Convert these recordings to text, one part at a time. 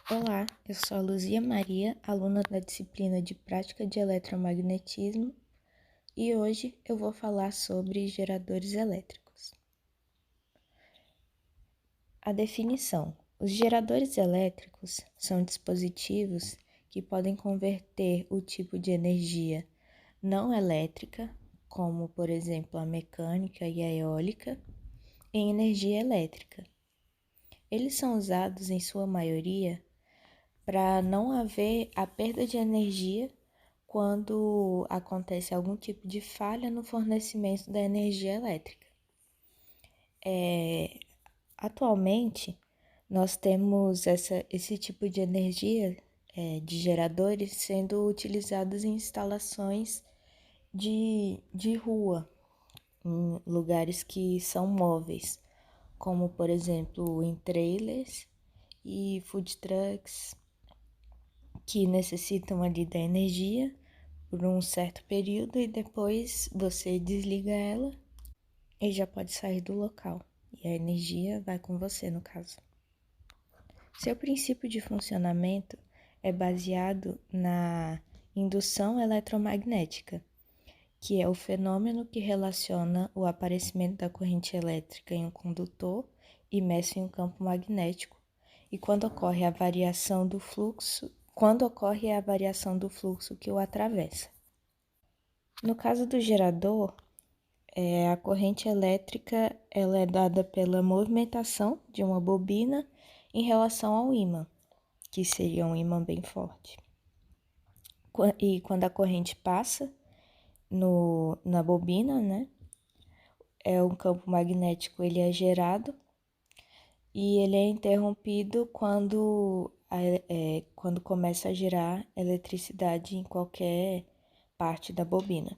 Olá, eu sou a Luzia Maria, aluna da disciplina de Prática de Eletromagnetismo, e hoje eu vou falar sobre geradores elétricos. A definição: os geradores elétricos são dispositivos que podem converter o tipo de energia não elétrica, como por exemplo a mecânica e a eólica, em energia elétrica. Eles são usados em sua maioria para não haver a perda de energia quando acontece algum tipo de falha no fornecimento da energia elétrica. Atualmente, nós temos esse tipo de energia de geradores sendo utilizados em instalações de rua, em lugares que são móveis, como por exemplo em trailers e food trucks, que necessitam ali da energia por um certo período e depois você desliga ela e já pode sair do local. E a energia vai com você, no caso. Seu princípio de funcionamento é baseado na indução eletromagnética, que é o fenômeno que relaciona o aparecimento da corrente elétrica em um condutor imerso em um campo magnético, e quando ocorre a variação do fluxo que o atravessa. No caso do gerador, a corrente elétrica ela é dada pela movimentação de uma bobina em relação ao ímã, que seria um ímã bem forte. E quando a corrente passa na bobina, né, um campo magnético ele é gerado e ele é interrompido quando começa a gerar eletricidade em qualquer parte da bobina.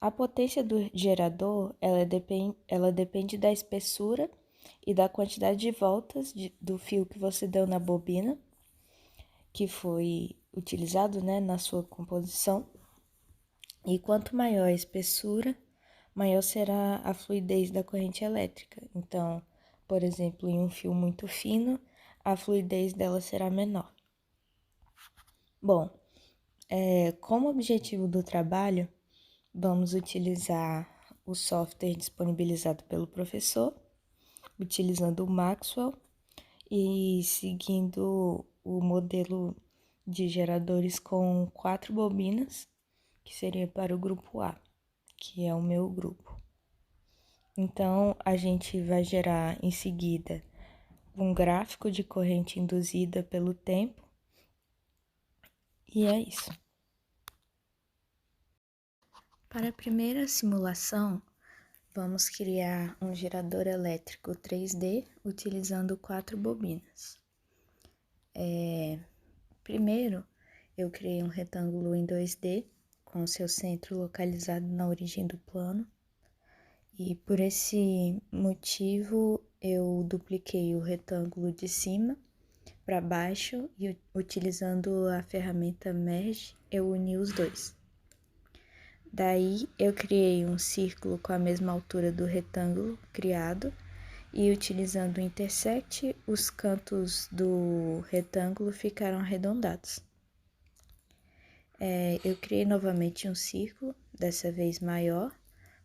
A potência do gerador ela depende da espessura e da quantidade de voltas do fio que você deu na bobina, que foi utilizado, né, na sua composição. E quanto maior a espessura, maior será a fluidez da corrente elétrica. Então, por exemplo, em um fio muito fino, a fluidez dela será menor. Bom, como objetivo do trabalho, vamos utilizar o software disponibilizado pelo professor, utilizando o Maxwell e seguindo o modelo de geradores com 4 bobinas, que seria para o grupo A, que é o meu grupo. Então, a gente vai gerar em seguida um gráfico de corrente induzida pelo tempo, e é isso. Para a primeira simulação, vamos criar um gerador elétrico 3D utilizando 4 bobinas. Primeiro, eu criei um retângulo em 2D com seu centro localizado na origem do plano. E por esse motivo, eu dupliquei o retângulo de cima para baixo e utilizando a ferramenta Merge, eu uni os dois. Daí, eu criei um círculo com a mesma altura do retângulo criado e utilizando o intersect, os cantos do retângulo ficaram arredondados. Eu criei novamente um círculo, dessa vez maior,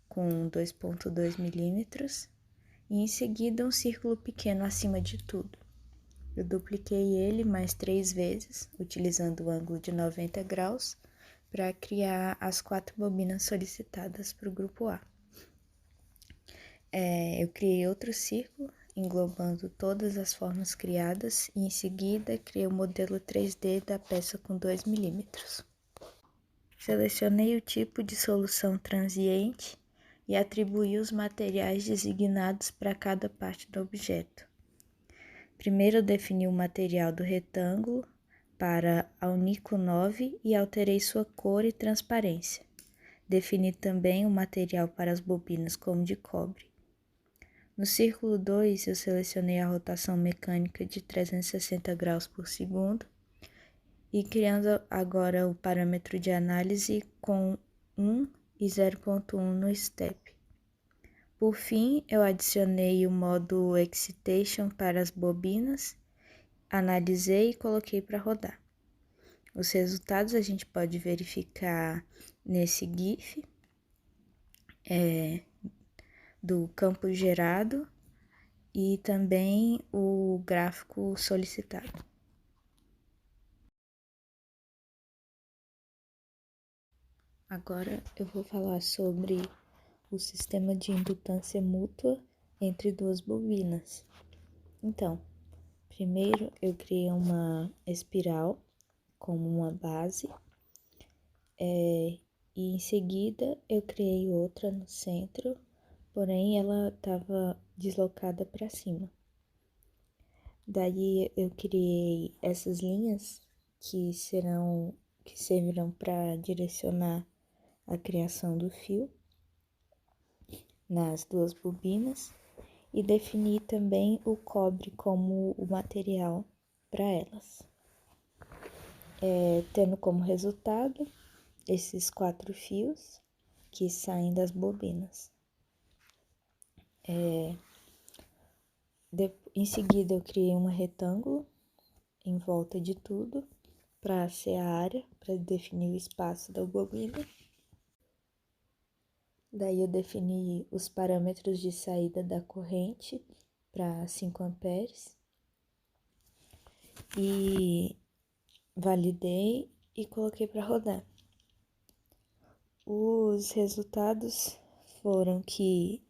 com 2,2 milímetros, e em seguida um círculo pequeno acima de tudo. Eu dupliquei ele mais 3 vezes, utilizando o ângulo de 90 graus, para criar as 4 bobinas solicitadas para o grupo A. Eu criei outro círculo, englobando todas as formas criadas, e em seguida criei o modelo 3D da peça com 2 milímetros. Selecionei o tipo de solução transiente e atribuí os materiais designados para cada parte do objeto. Primeiro defini o material do retângulo para Alnico 9 e alterei sua cor e transparência. Defini também o material para as bobinas como de cobre. No círculo 2, eu selecionei a rotação mecânica de 360 graus por segundo e criando agora o parâmetro de análise com 1 e 0,1 no step. Por fim, eu adicionei o modo Excitation para as bobinas, analisei e coloquei para rodar. Os resultados a gente pode verificar nesse GIF do campo gerado e também o gráfico solicitado. Agora eu vou falar sobre o sistema de indutância mútua entre duas bobinas. Então, primeiro eu criei uma espiral como uma base, e em seguida eu criei outra no centro, porém ela estava deslocada para cima. Daí eu criei essas linhas que servirão para direcionar a criação do fio nas duas bobinas e defini também o cobre como o material para elas, tendo como resultado esses 4 fios que saem das bobinas. Em seguida eu criei um retângulo em volta de tudo para ser a área, para definir o espaço da bobina. Daí eu defini os parâmetros de saída da corrente para 5 amperes e validei e coloquei para rodar. Os resultados foram que,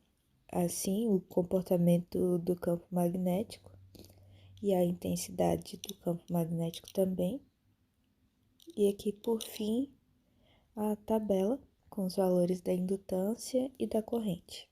assim, o comportamento do campo magnético e a intensidade do campo magnético também. E aqui, por fim, a tabela com os valores da indutância e da corrente.